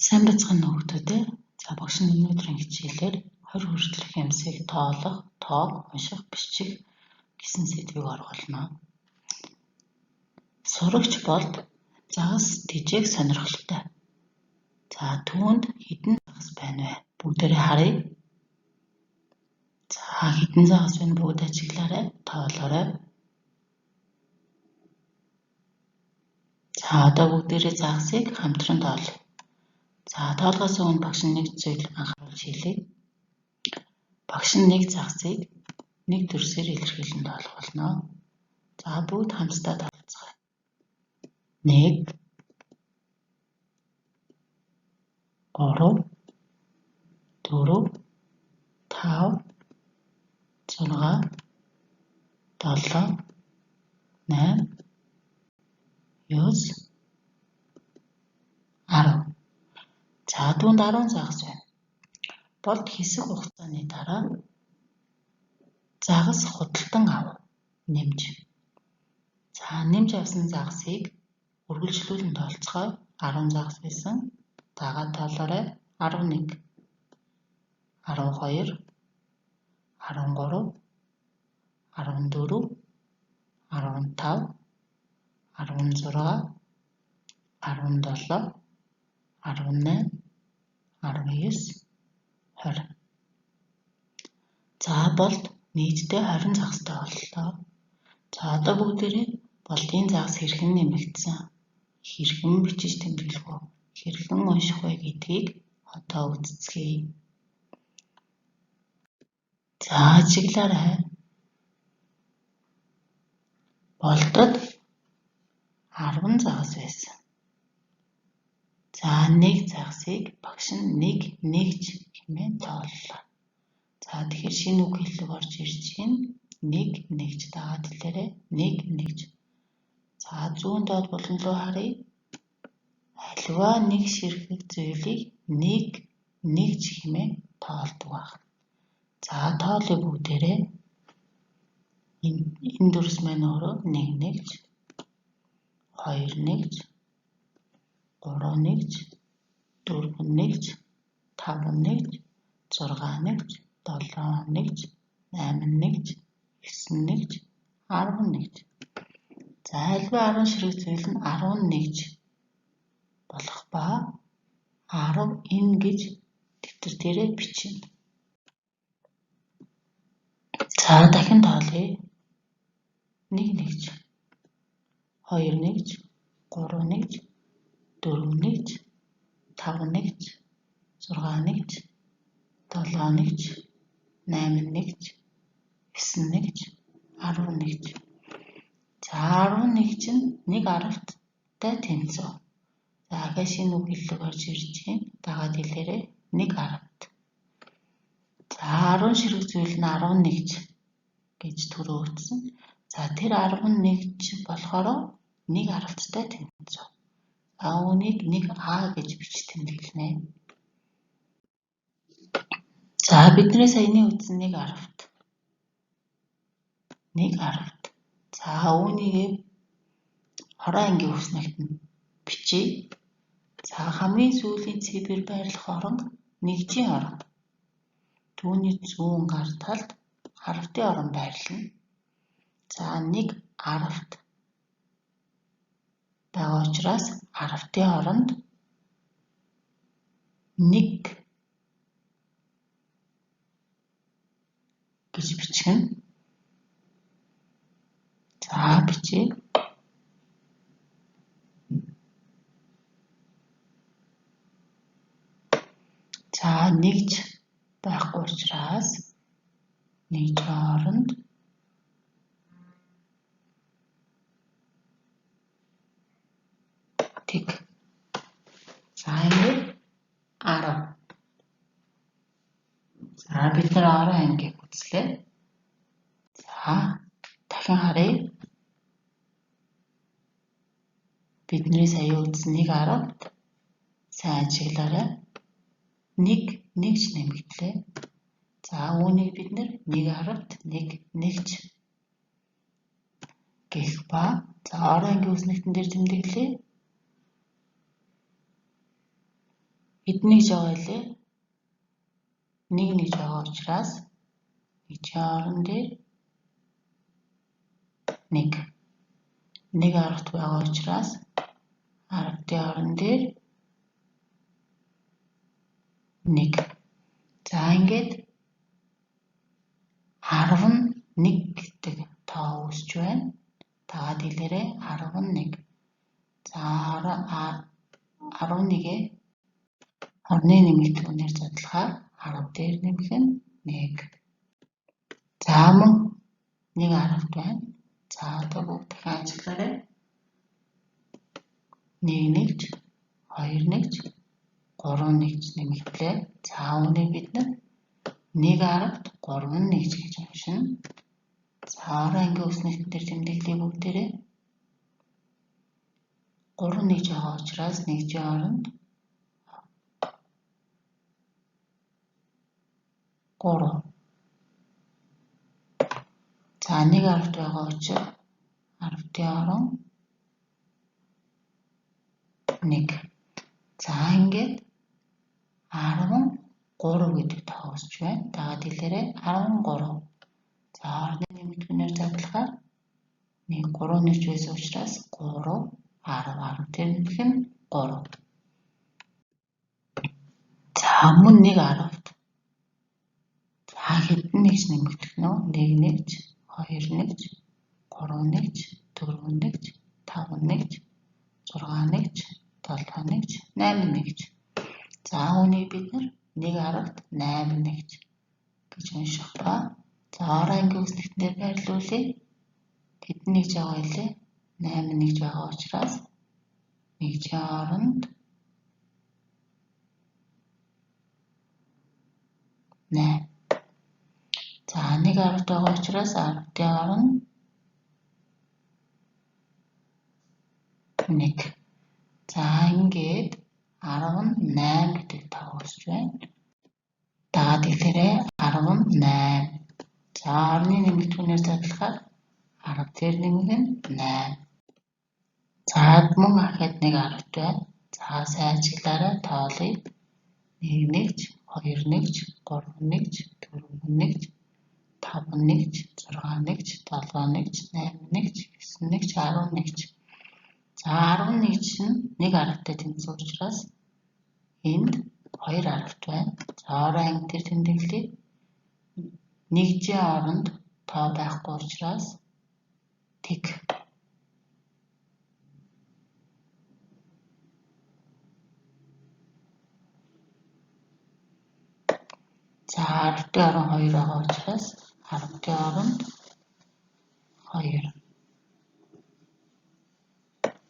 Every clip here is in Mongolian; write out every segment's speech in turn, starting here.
Сайн бацхан нөхдөдөө за багш нь өнөөдрийн хичээлээр 20 хүртэлх ямсыг тоолох, тоог унших, бичих гэсэн сэдвийг оруулна. Сурагч болд загас тэжээх сонирхолтой. За түүнд хэдэн загас байна вэ? Бүгдээрээ харъя. За хэдэн загас байна? Бүгд ажиглаарай, тоолоорой. За одоо бүгдээрээ загасыг хамтран тоолъё. За тоолохоос өмнө багш нь нэг зүйл анхааруулж хэлье. Багш нь нэг загсыг нэг төрсөөр илэрхийлэн тоолох болно. За бүгд хамтдаа тоолцгоё. 1 3 4 5 6 7 8 9 10. За түүнд 10 загас байна. Болд хэсэг хугацааны дараа загас худалдан ав. Нэмж. За нэмж авсан загасыг үргэлжлүүлэн тоолцгоё. 10 загас байсан. Дагаад тоолоорой. 11 12 13 14 15 16 17 18 19 20. За болд нийтдээ 20 загастай боллоо. За одоо бүгдээрээ болдын загас хэрхэн нэмэгдсэн, хэрхэн бичиж тэмдэглэх вэ, хэрхэн унших вэ гэдгийг одоо үздэцгээе. За ажиглаарай. Болдод 10 загас байсан. За нэг загасыг багш нь нэгж хэмээн тооллоо. За тэгэхээр шинэ үг хэллэг орж ирж байна. Нэгж дагаад хэлээрэй. Нэгж. За зүүн доод булан руу харъя. Аливаа нэг ширхэг зүйлийг нэгж хэмээн тоолдог байна. За тоолъё бүгдээрээ. Энэ дүрс маань өөрөө нэгж, 2 нэгж, 3 нэгж, 4 нэгж, 5 нэгж, 6 нэгж, 7 нэгж, 8 нэгж, 9 нэгж, 10 нэгж. За альва 10 ширхэг зүйл нь 10 нэгж болох ба 10 энэ гэж дэвтэр дээрээ бичнэ. За дахин тоолъё. 1 нэгж, 2 нэгж, 3 нэгж, 4 нэгж, 5 нэгж, 6 нэгж, 7 нэгж, 8 нэгж, 9 нэгж, 10 нэгж. За 10 нэгж нь нэг аралттай тэнцүү. За ахаа шинэ үг хэллэг орж ирж байна. Дагаад хэлээрэй. Нэг аралт. За 10 ширхэг зүйл нь 10 нэгж гэж түрүү утсан. За тэр 10 нэгж болохоор нэг аралттай тэнцүү. За үүнийг 1А гэж бич тэмдэглэнэ. За бидний саяны үзсэн нэг аралт. За үүнийг хороо ангийн үгснэгтэнд бичье. За хамгийн сүүлийн цифр байрлах орон нэгжийн орон. Түүний зүүн гар талд харавтын орон байрлана. За нэг аралт байгаа учраас харавтын оронд 1 гэж бичгэнэ. За бичье. За нэгж байхгүй учраас нэгж оронд тэг. За ингээд 10. За бид нар 10 ангийг үзлээ. За дахин харъя. Бидний сая үзсэн нэг аралт сайн ажиглаарай. Нэгж нэмэгдлээ. За үүнийг бид нэг аралт нэгж гэх ба за орон ангийн үгснэгтэн дээр тэмдэглэе. Хэдний гэж байгаа илээ? Нэг гэж байгаа учраас нэгжийн орон дээр нэг. Нэг аргад байгаа учраас аргадын орон дээр нэг. За ингээд 11 гэдэг тоо үүсч байна. Дагаад хэлээрээ 11. За 11-ээ орны нэмэгдэхүүнээр задлахаар 10 дээр нэмэх нь 1. За мөн нэг аргад байна. За одоо бүгд дахин ажиллаарай. 1 нэгж, 2 нэгж, 3 нэгж нэмэгдлээ. За үүнийг бид нэг аргад 3 нэгж гэж уншина. За орон ангийн үснэгтэн дээр тэмдэглэе бүгдээрээ. 3 нэгж байгаа учраас нэгжийн оронд 3. За нэг аргад байгаа учраас аргадын орон 1. За ингээд 13 гэдэг тоо үүсч байна. Дагаад хэлээрээ 13. За орны нэмэгдэхүүнээр задлахаар 3 нэгж байсан учраас 3, 10 дээр нэмэх нь 3. За мөн нэг аргад. За хэдэн нэгж нэмэгдэх нь 1 нэгж, 2 нэгж, 3 нэгж, 4 нэгж, 5 нэгж, 6 нэгж, 7 нэгж, 8 нэгж. За үүнийг бид нэг аргад 8 нэгж гэж унших ба. За орон ангийн үснэгтнээр байрлуулъя. Хэдэн нэгж байгаа илээ? 8 нэгж байгаа учраас нэгжийн оронд 8. За нэг аргад байгаа учраас аргадын оронд 1. За ингээд 18 гэдэг тоо үүсч байна. Дагаад хэлээрээ 18. За орны нэмэгдэхүүнээр задлахаар 10 дээр нэмэх нь 8. За мөн ахад нэг аргад байна. За сайн ажиглаарай, тоолъё. 1 нэгж, 2 нэгж, 3 нэгж, 4 нэгж, 5 нэгж, 6 нэгж, 7 нэгж, 8 нэгж, 9 нэгж, 10 нэгж. За 10 нэгж нь нэг аргатай тэмцэх учраас энд 2 аргад байна. За орон анги дээр тэмдэглэе. Нэгжийн оронд тоо байхгүй учраас тэг. За 10-ын орон 2 байгаа учраас 10-ын оронд 2.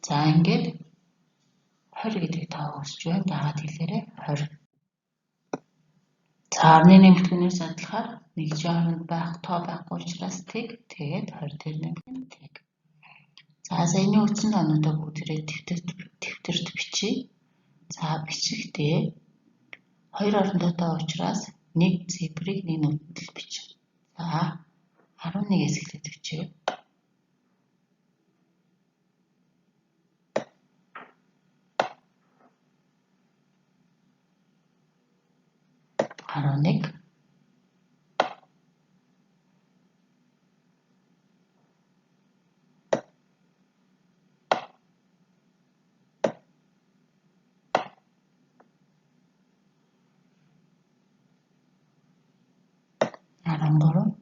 За ингээд 20 гэдэг тоо үүсч байна. Дагаад хэлээрээ 20. За орны нэмэгдэхүүнээр задлахаар нэгжийн оронд байх тоо байхгүй учраас тэг. Тэгээд 20 дээр нэмэх нь тэг. За саяны үндсэн тоонуудаа бүгдээрээ дэвтэрт бичиж. За бичихдээ 2 орондоо тоо учраас нэг цифрыг нэг нүдэнд бичиж. За 11-ээс эхлээд бичээ. 11. 13.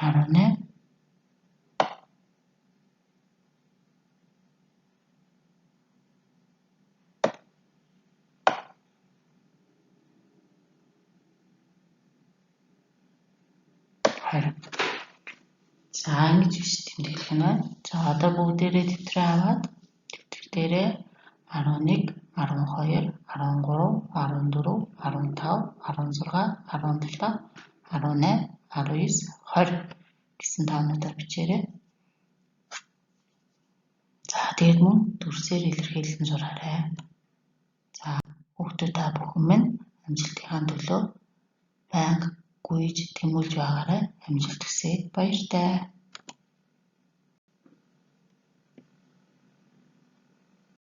18. 20. За ингэж биш тэмдэглэх нь байна. За одоо бүгдээрээ дэвтрээ аваад дэвтэр дээрээ 11, 12, 13, 14, 15, 16, 17, 18, 19, 20 гэсэн тоонуудаар бичээрэй. За тэгээд мөн дүрсээр илэрхийлэн зураарай. За хүүхдүүд та бүхэн минь амжилтынхаа төлөө байнга гүйж тэмүүлж байгаарай. Амжилт хүсье. Баяртай.